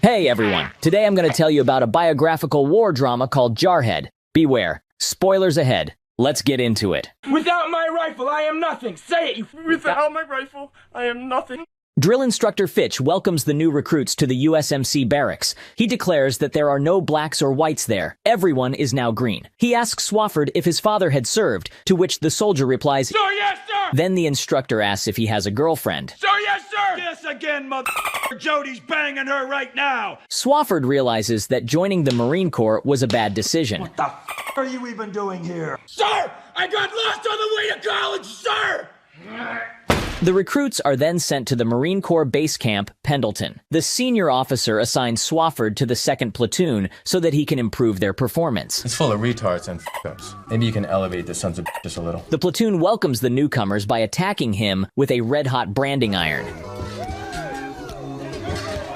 Hey everyone, today I'm going to tell you about a biographical war drama called Jarhead. Beware, spoilers ahead. Let's get into it. Without my rifle, I am nothing. Say it, you Without my rifle, I am nothing. Drill Instructor Fitch welcomes the new recruits to the USMC barracks. He declares that there are no blacks or whites there. Everyone is now green. He asks Swofford if his father had served, to which the soldier replies, Sir, yes, sir! Then the instructor asks if he has a girlfriend. Sir, yes, sir! Yes again, mother. Jody's banging her right now. Swofford realizes that joining the Marine Corps was a bad decision. What the are you even doing here? Sir, I got lost on the way to college, sir! The recruits are then sent to the Marine Corps base camp, Pendleton. The senior officer assigns Swofford to the 2nd platoon so that he can improve their performance. It's full of retards and f***ups. Maybe you can elevate the sons of just a little. The platoon welcomes the newcomers by attacking him with a red-hot branding iron.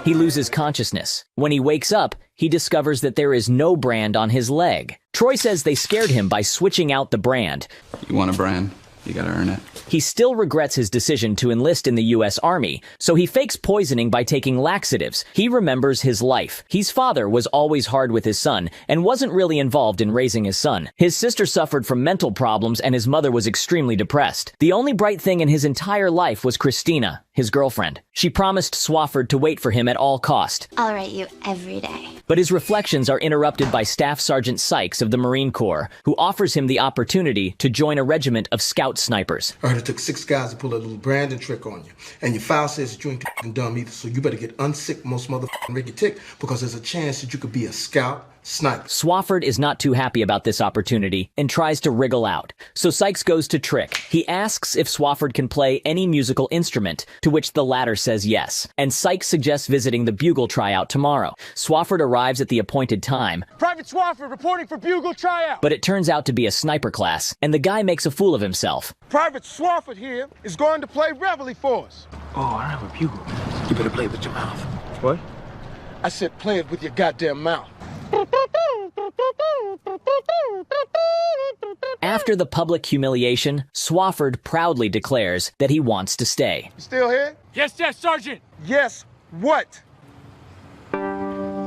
He loses consciousness. When he wakes up, he discovers that there is no brand on his leg. Troy says they scared him by switching out the brand. You want a brand? You gotta earn it. He still regrets his decision to enlist in the U.S. Army, so he fakes poisoning by taking laxatives. He remembers his life. His father was always hard with his son and wasn't really involved in raising his son. His sister suffered from mental problems and his mother was extremely depressed. The only bright thing in his entire life was Christina, his girlfriend. She promised Swofford to wait for him at all cost. I'll write you every day. But his reflections are interrupted by Staff Sergeant Sykes of the Marine Corps, who offers him the opportunity to join a regiment of scout snipers. I heard it took 6 guys to pull a little branding trick on you. And your file says that you ain't f***ing dumb either, so you better get unsick most motherfucking Ricky Tick, because there's a chance that you could be a scout sniper. Swofford is not too happy about this opportunity and tries to wriggle out. So Sykes goes to trick. He asks if Swofford can play any musical instrument, to which the latter says yes. And Sykes suggests visiting the bugle tryout tomorrow. Swofford arrives at the appointed time. Private Swofford reporting for bugle tryout. But it turns out to be a sniper class, and the guy makes a fool of himself. Private Swofford here is going to play reveille for us. Oh, I have a bugle. You better play it with your mouth. What? I said play it with your goddamn mouth. After the public humiliation, Swofford proudly declares that he wants to stay. You still here? Yes, Sergeant. Yes, what?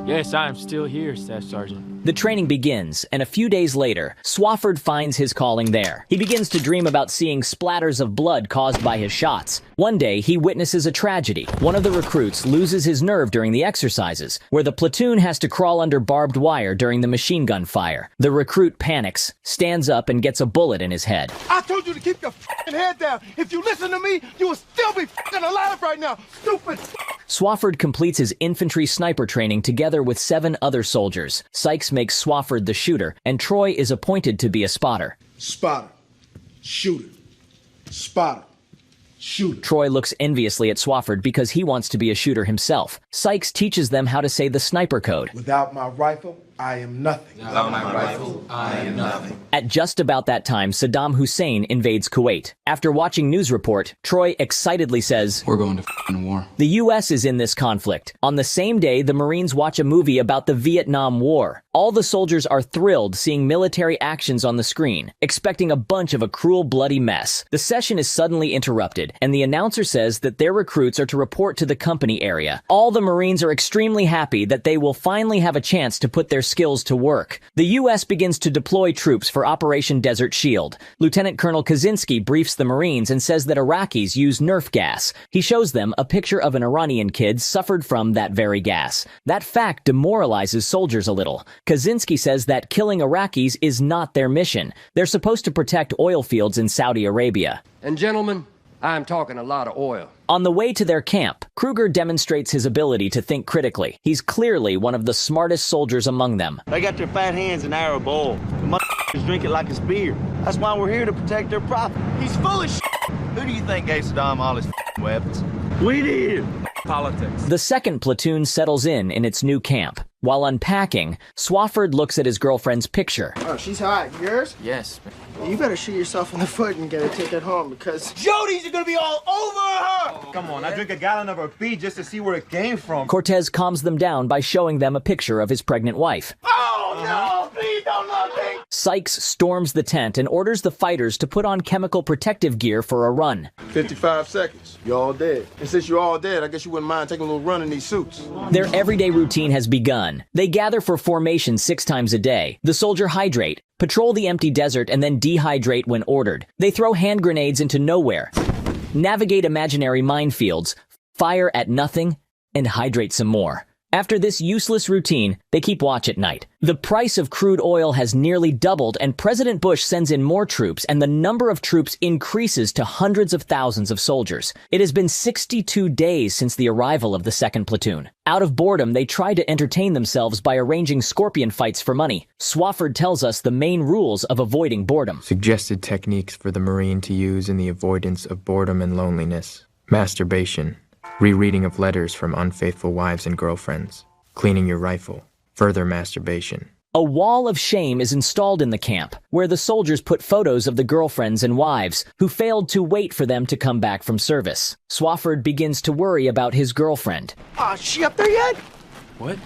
Yes, I am still here, Staff Sergeant. The training begins, and a few days later, Swofford finds his calling there. He begins to dream about seeing splatters of blood caused by his shots. One day, he witnesses a tragedy. One of the recruits loses his nerve during the exercises, where the platoon has to crawl under barbed wire during the machine gun fire. The recruit panics, stands up, and gets a bullet in his head. I told you to keep your f***ing head down. If you listen to me, you will still be f***ing alive right now. Stupid. Swofford completes his infantry sniper training together with 7 other soldiers. Sykes makes Swofford the shooter, and Troy is appointed to be a spotter. Spotter, shooter, spotter, shooter. Troy looks enviously at Swofford because he wants to be a shooter himself. Sykes teaches them how to say the sniper code. Without my rifle, I am nothing. Without my rifle, I am nothing. At just about that time, Saddam Hussein invades Kuwait. After watching news report, Troy excitedly says, We're going to f***ing war. The U.S. is in this conflict. On the same day, the Marines watch a movie about the Vietnam War. All the soldiers are thrilled seeing military actions on the screen, expecting a bunch of a cruel, bloody mess. The session is suddenly interrupted, and the announcer says that their recruits are to report to the company area. All the Marines are extremely happy that they will finally have a chance to put their skills to work. The U.S. begins to deploy troops for Operation Desert Shield. Lieutenant Colonel Kaczynski briefs the Marines and says that Iraqis use Nerf gas. He shows them a picture of an Iranian kid suffered from that very gas. That fact demoralizes soldiers a little. Kaczynski says that killing Iraqis is not their mission. They're supposed to protect oil fields in Saudi Arabia. And gentlemen, I'm talking a lot of oil. On the way to their camp, Kruger demonstrates his ability to think critically. He's clearly one of the smartest soldiers among them. They got their fat hands in our bowl. The motherfuckers drink it like it's beer. That's why we're here to protect their profit. He's full of shit. Who do you think gave Saddam all his weapons? We did. Politics. The 2nd platoon settles in its new camp. While unpacking, Swofford looks at his girlfriend's picture. Oh, she's hot. Yours? Yes. You better shoot yourself in the foot and get a ticket home, because Jody's are gonna be all over her! Come on, I drink a gallon of her pee just to see where it came from. Cortez calms them down by showing them a picture of his pregnant wife. Oh, no! Please don't love me! Sykes storms the tent and orders the fighters to put on chemical protective gear for a run. 55 seconds. You're all dead. And since you're all dead, I guess you wouldn't mind taking a little run in these suits. Their everyday routine has begun. They gather for formation 6 times a day. The soldier hydrate, patrol the empty desert, and then dehydrate when ordered. They throw hand grenades into nowhere, navigate imaginary minefields, fire at nothing, and hydrate some more. After this useless routine, they keep watch at night. The price of crude oil has nearly doubled, and President Bush sends in more troops, and the number of troops increases to hundreds of thousands of soldiers. It has been 62 days since the arrival of the 2nd platoon. Out of boredom, they try to entertain themselves by arranging scorpion fights for money. Swofford tells us the main rules of avoiding boredom. Suggested techniques for the Marine to use in the avoidance of boredom and loneliness. Masturbation. Rereading of letters from unfaithful wives and girlfriends. Cleaning your rifle. Further masturbation. A wall of shame is installed in the camp, where the soldiers put photos of the girlfriends and wives who failed to wait for them to come back from service. Swofford begins to worry about his girlfriend. Is she up there yet? What?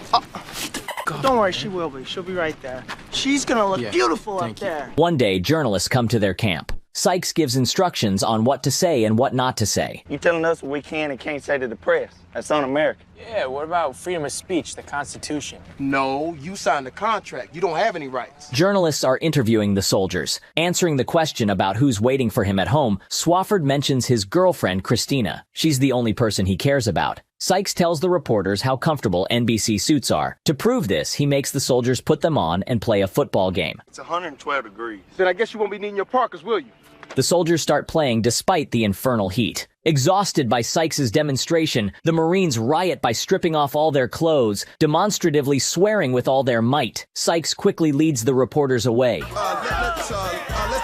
Don't worry, she will be. She'll be right there. She's gonna look beautiful up there. One day, journalists come to their camp. Sykes gives instructions on what to say and what not to say. You telling us what we can and can't say to the press. That's un-American. Yeah, what about freedom of speech, the Constitution? No, you signed the contract. You don't have any rights. Journalists are interviewing the soldiers. Answering the question about who's waiting for him at home, Swofford mentions his girlfriend, Christina. She's the only person he cares about. Sykes tells the reporters how comfortable NBC suits are. To prove this, he makes the soldiers put them on and play a football game. It's 112 degrees. Then I guess you won't be needing your parkers, will you? The soldiers start playing despite the infernal heat. Exhausted by Sykes' demonstration, the Marines riot by stripping off all their clothes, demonstratively swearing with all their might. Sykes quickly leads the reporters away. Let's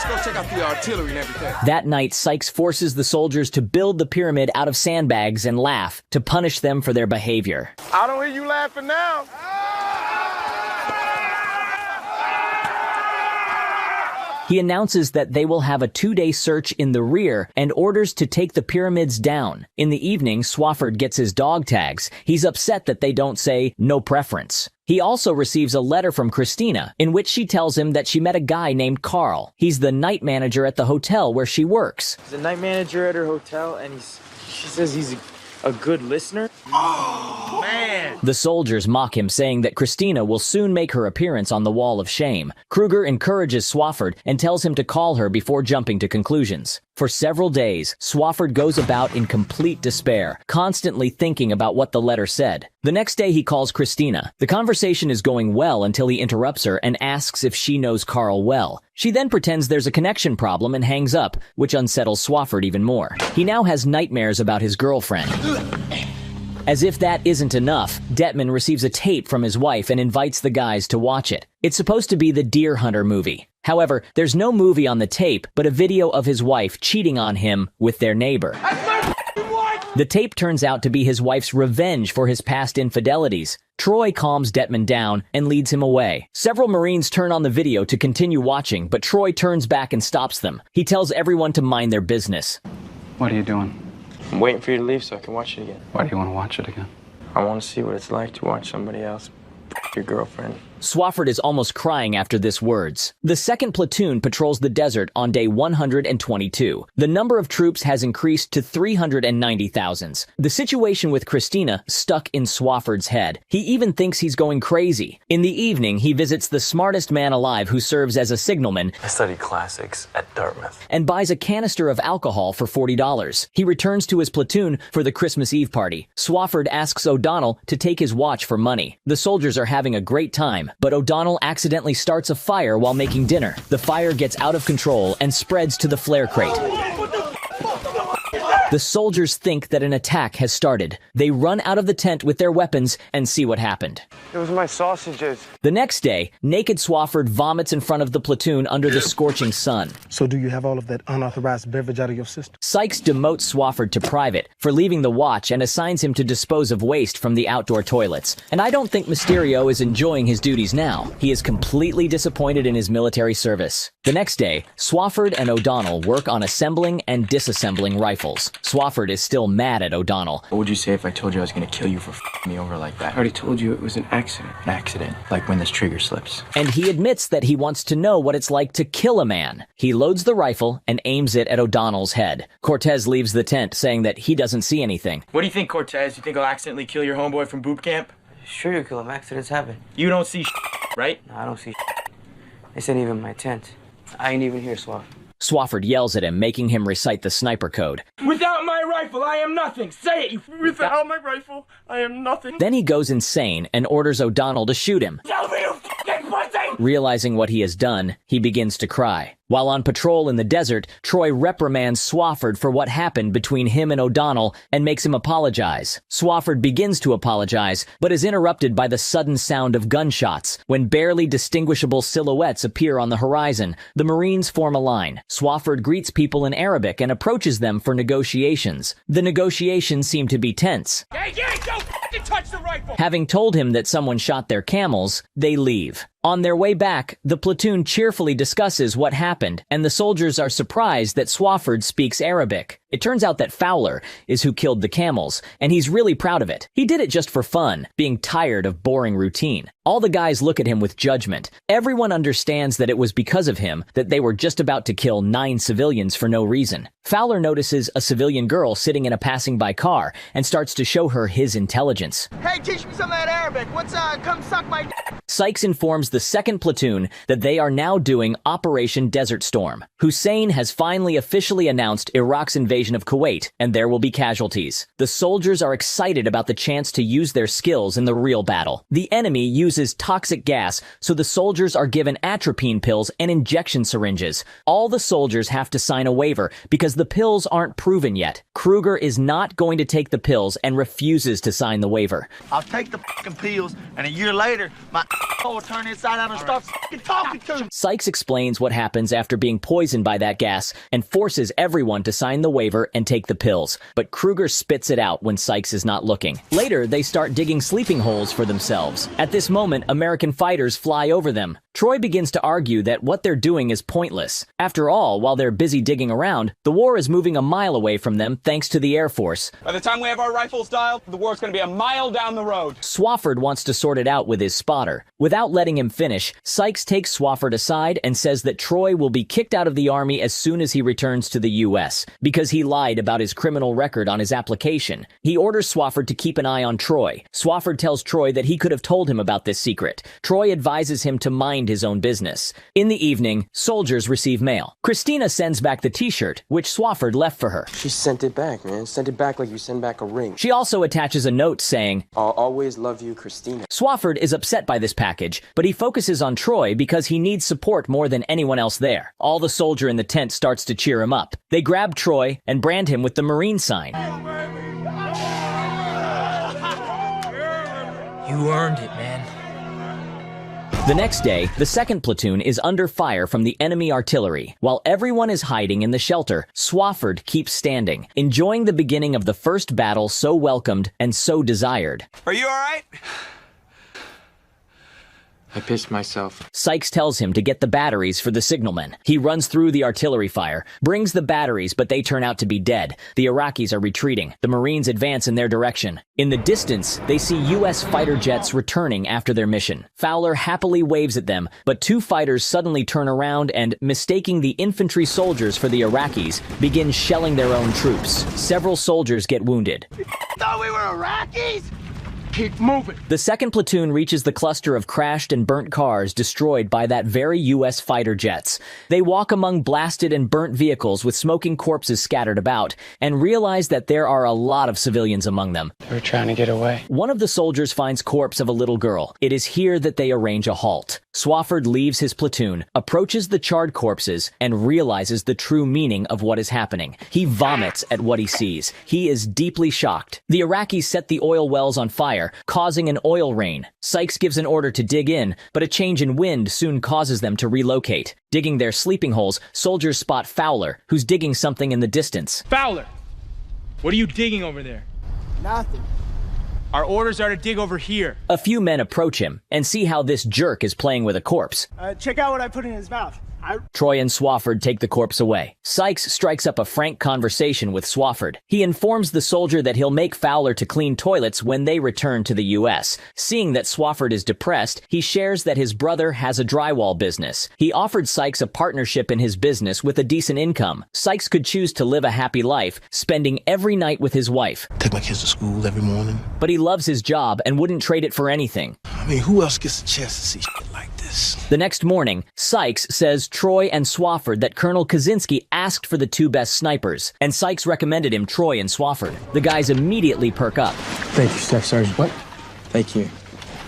go check out the artillery and everything. That night, Sykes forces the soldiers to build the pyramid out of sandbags and laugh to punish them for their behavior. I don't hear you laughing now. He announces that they will have a 2-day search in the rear and orders to take the pyramids down. In the evening, Swofford gets his dog tags. He's upset that they don't say no preference. He also receives a letter from Christina in which she tells him that she met a guy named Carl. He's the night manager at the hotel where she works. He's the night manager at her hotel, and she says he's a good listener? Oh, man! The soldiers mock him, saying that Christina will soon make her appearance on the Wall of Shame. Kruger encourages Swofford and tells him to call her before jumping to conclusions. For several days, Swofford goes about in complete despair, constantly thinking about what the letter said. The next day he calls Christina. The conversation is going well until he interrupts her and asks if she knows Carl well. She then pretends there's a connection problem and hangs up, which unsettles Swofford even more. He now has nightmares about his girlfriend. As if that isn't enough, Detman receives a tape from his wife and invites the guys to watch it. It's supposed to be the Deer Hunter movie. However, there's no movie on the tape, but a video of his wife cheating on him with their neighbor. The tape turns out to be his wife's revenge for his past infidelities. Troy calms Detman down and leads him away. Several Marines turn on the video to continue watching, but Troy turns back and stops them. He tells everyone to mind their business. What are you doing? I'm waiting for you to leave so I can watch it again. Why do you want to watch it again? I want to see what it's like to watch somebody else your girlfriend. Swofford is almost crying after this words. The 2nd platoon patrols the desert on day 122. The number of troops has increased to 390,000. The situation with Christina stuck in Swofford's head. He even thinks he's going crazy. In the evening, he visits the smartest man alive who serves as a signalman. I studied classics at Dartmouth. And buys a canister of alcohol for $40. He returns to his platoon for the Christmas Eve party. Swofford asks O'Donnell to take his watch for money. The soldiers are having a great time, but O'Donnell accidentally starts a fire while making dinner. The fire gets out of control and spreads to the flare crate. The soldiers think that an attack has started. They run out of the tent with their weapons and see what happened. It was my sausages. The next day, naked Swofford vomits in front of the platoon under the scorching sun. So do you have all of that unauthorized beverage out of your system? Sykes demotes Swofford to private for leaving the watch and assigns him to dispose of waste from the outdoor toilets. And I don't think Mysterio is enjoying his duties now. He is completely disappointed in his military service. The next day, Swofford and O'Donnell work on assembling and disassembling rifles. Swofford is still mad at O'Donnell. What would you say if I told you I was going to kill you for f***ing me over like that? I already told you it was an accident. An accident, like when this trigger slips. And he admits that he wants to know what it's like to kill a man. He loads the rifle and aims it at O'Donnell's head. Cortez leaves the tent, saying that he doesn't see anything. What do you think, Cortez? You think I'll accidentally kill your homeboy from boot camp? Sure you kill him. Accidents happen. You don't see right? No, I don't see This ain't even my tent. I ain't even here, Swoff. Swofford yells at him, making him recite the sniper code. Without my rifle, I am nothing. Say it, you... Without my rifle, I am nothing. Then he goes insane and orders O'Donnell to shoot him. Tell me, you f***ing pussy! Realizing what he has done, he begins to cry. While on patrol in the desert, Troy reprimands Swofford for what happened between him and O'Donnell and makes him apologize. Swofford begins to apologize, but is interrupted by the sudden sound of gunshots. When barely distinguishable silhouettes appear on the horizon, the Marines form a line. Swofford greets people in Arabic and approaches them for negotiations. The negotiations seem to be tense. Hey, don't f***ing touch the rifle! Having told him that someone shot their camels, they leave. On their way back, the platoon cheerfully discusses what happened, and the soldiers are surprised that Swofford speaks Arabic. It turns out that Fowler is who killed the camels, and he's really proud of it. He did it just for fun, being tired of boring routine. All the guys look at him with judgment. Everyone understands that it was because of him that they were just about to kill 9 civilians for no reason. Fowler notices a civilian girl sitting in a passing-by car and starts to show her his intelligence. Hey, teach me some of that Arabic. What's, come suck my d***? Sykes informs the 2nd Platoon that they are now doing Operation Desert Storm. Hussein has finally officially announced Iraq's invasion of Kuwait, and there will be casualties. The soldiers are excited about the chance to use their skills in the real battle. The enemy uses toxic gas, so the soldiers are given atropine pills and injection syringes. All the soldiers have to sign a waiver because the pills aren't proven yet. Kruger is not going to take the pills and refuses to sign the waiver. I'll take the fucking pills, and a year later, my will turn inside out and start fucking talking to him. Sykes explains what happens after being poisoned by that gas and forces everyone to sign the waiver and take the pills. But Kruger spits it out when Sykes is not looking. Later, they start digging sleeping holes for themselves. At this moment, American fighters fly over them. Troy begins to argue that what they're doing is pointless. After all, while they're busy digging around, the war is moving a mile away from them thanks to the Air Force. By the time we have our rifles dialed, the war's going to be a mile down the road. Swofford wants to sort it out with his spotter. Without letting him finish, Sykes takes Swofford aside and says that Troy will be kicked out of the Army as soon as he returns to the U.S. because he lied about his criminal record on his application. He orders Swofford to keep an eye on Troy. Swofford tells Troy that he could have told him about this secret. Troy advises him to mind his own business. In the evening, soldiers receive mail. Christina sends back the t-shirt, which Swofford left for her. She sent it back, man. Sent it back like you send back a ring. She also attaches a note saying, "I'll always love you, Christina." Swofford is upset by this package, but he focuses on Troy because he needs support more than anyone else there. All the soldier in the tent starts to cheer him up. They grab Troy and brand him with the Marine sign. You earned it, man. The next day, the 2nd Platoon is under fire from the enemy artillery. While everyone is hiding in the shelter, Swofford keeps standing, enjoying the beginning of the first battle so welcomed and so desired. Are you all right? I pissed myself. Sykes tells him to get the batteries for the signalmen. He runs through the artillery fire, brings the batteries, but they turn out to be dead. The Iraqis are retreating. The Marines advance in their direction. In the distance, they see U.S. fighter jets returning after their mission. Fowler happily waves at them, but 2 fighters suddenly turn around and, mistaking the infantry soldiers for the Iraqis, begin shelling their own troops. Several soldiers get wounded. Thought we were Iraqis? Keep moving. The 2nd Platoon reaches the cluster of crashed and burnt cars destroyed by that very U.S. fighter jets. They walk among blasted and burnt vehicles with smoking corpses scattered about and realize that there are a lot of civilians among them. They were trying to get away. One of the soldiers finds corpse of a little girl. It is here that they arrange a halt. Swofford leaves his platoon, approaches the charred corpses, and realizes the true meaning of what is happening. He vomits at what he sees. He is deeply shocked. The Iraqis set the oil wells on fire, causing an oil rain. Sykes gives an order to dig in, but a change in wind soon causes them to relocate. Digging their sleeping holes, soldiers spot Fowler, who's digging something in the distance. Fowler, what are you digging over there? Nothing. Our orders are to dig over here. A few men approach him and see how this jerk is playing with a corpse. Check out what I put in his mouth. Troy and Swofford take the corpse away. Sykes strikes up a frank conversation with Swofford. He informs the soldier that he'll make Fowler to clean toilets when they return to the U.S. Seeing that Swofford is depressed, he shares that his brother has a drywall business. He offered Sykes a partnership in his business with a decent income. Sykes could choose to live a happy life, spending every night with his wife. Take my kids to school every morning. But he loves his job and wouldn't trade it for anything. I mean, who else gets a chance to see shit like this? The next morning, Sykes says Troy and Swofford that Colonel Kaczynski asked for the two best snipers, and Sykes recommended him Troy and Swofford. The guys immediately perk up. Thank you, Staff Sergeant. What? Thank you.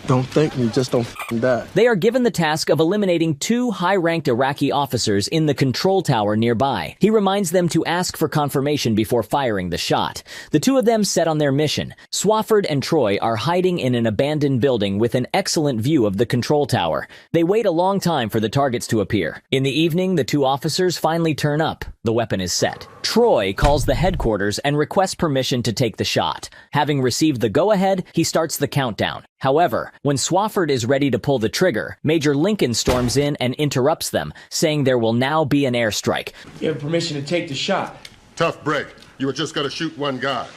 Don't thank me, just don't f***ing die. They are given the task of eliminating two high-ranked Iraqi officers in the control tower nearby. He reminds them to ask for confirmation before firing the shot. The two of them set on their mission. Swofford and Troy are hiding in an abandoned building with an excellent view of the control tower. They wait a long time for the targets to appear. In the evening, the two officers finally turn up. The weapon is set. Troy calls the headquarters and requests permission to take the shot. Having received the go-ahead, he starts the countdown. However, when Swofford is ready to pull the trigger, Major Lincoln storms in and interrupts them, saying there will now be an airstrike. You have permission to take the shot. Tough break. You were just gonna shoot one guy.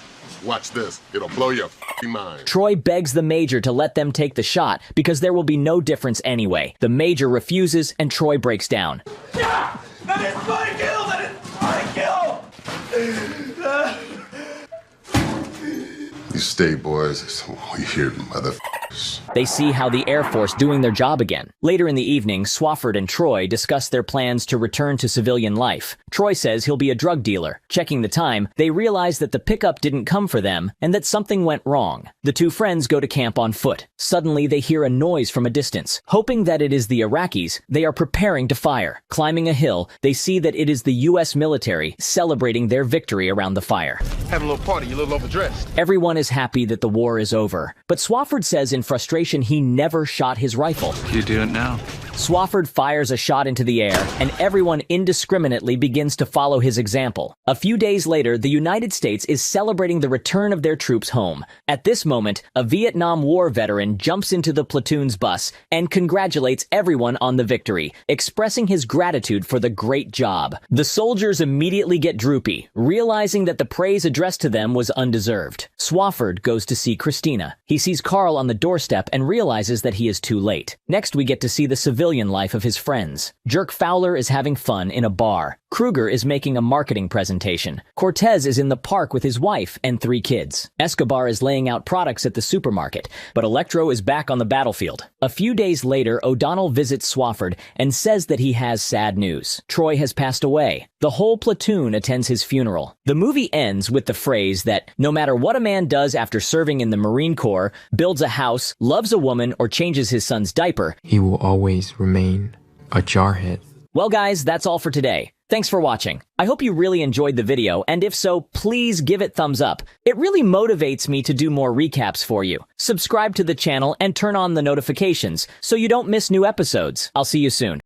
Watch this. It'll blow your f***ing mind. Troy begs the Major to let them take the shot because there will be no difference anyway. The Major refuses and Troy breaks down. Yeah! That is my kill! That is my kill! You stay, boys. It's weird, motherfuckers. They see how the Air Force doing their job again. Later in the evening, Swofford and Troy discuss their plans to return to civilian life. Troy says he'll be a drug dealer. Checking the time, they realize that the pickup didn't come for them and that something went wrong. The two friends go to camp on foot. Suddenly, they hear a noise from a distance. Hoping that it is the Iraqis, they are preparing to fire. Climbing a hill, they see that it is the U.S. military celebrating their victory around the fire. Having a little party, you're a little overdressed. Everyone is happy that the war is over, but Swofford says in frustration he never shot his rifle. You do it now. Swofford fires a shot into the air, and everyone indiscriminately begins to follow his example. A few days later, the United States is celebrating the return of their troops home. At this moment, a Vietnam War veteran jumps into the platoon's bus and congratulates everyone on the victory, expressing his gratitude for the great job. The soldiers immediately get droopy, realizing that the praise addressed to them was undeserved. Swofford goes to see Christina. He sees Carl on the doorstep and realizes that he is too late. Next, we get to see the civilian life of his friends. Jerk Fowler is having fun in a bar. Kruger is making a marketing presentation. Cortez is in the park with his wife and 3 kids. Escobar is laying out products at the supermarket, but Electro is back on the battlefield. A few days later, O'Donnell visits Swofford and says that he has sad news. Troy has passed away. The whole platoon attends his funeral. The movie ends with the phrase that no matter what a man does after serving in the Marine Corps, builds a house, loves a woman, or changes his son's diaper, he will always remain a jarhead. Well guys, that's all for today. Thanks for watching. I hope you really enjoyed the video, and if so, please give it thumbs up. It really motivates me to do more recaps for you. Subscribe to the channel and turn on the notifications so you don't miss new episodes. I'll see you soon.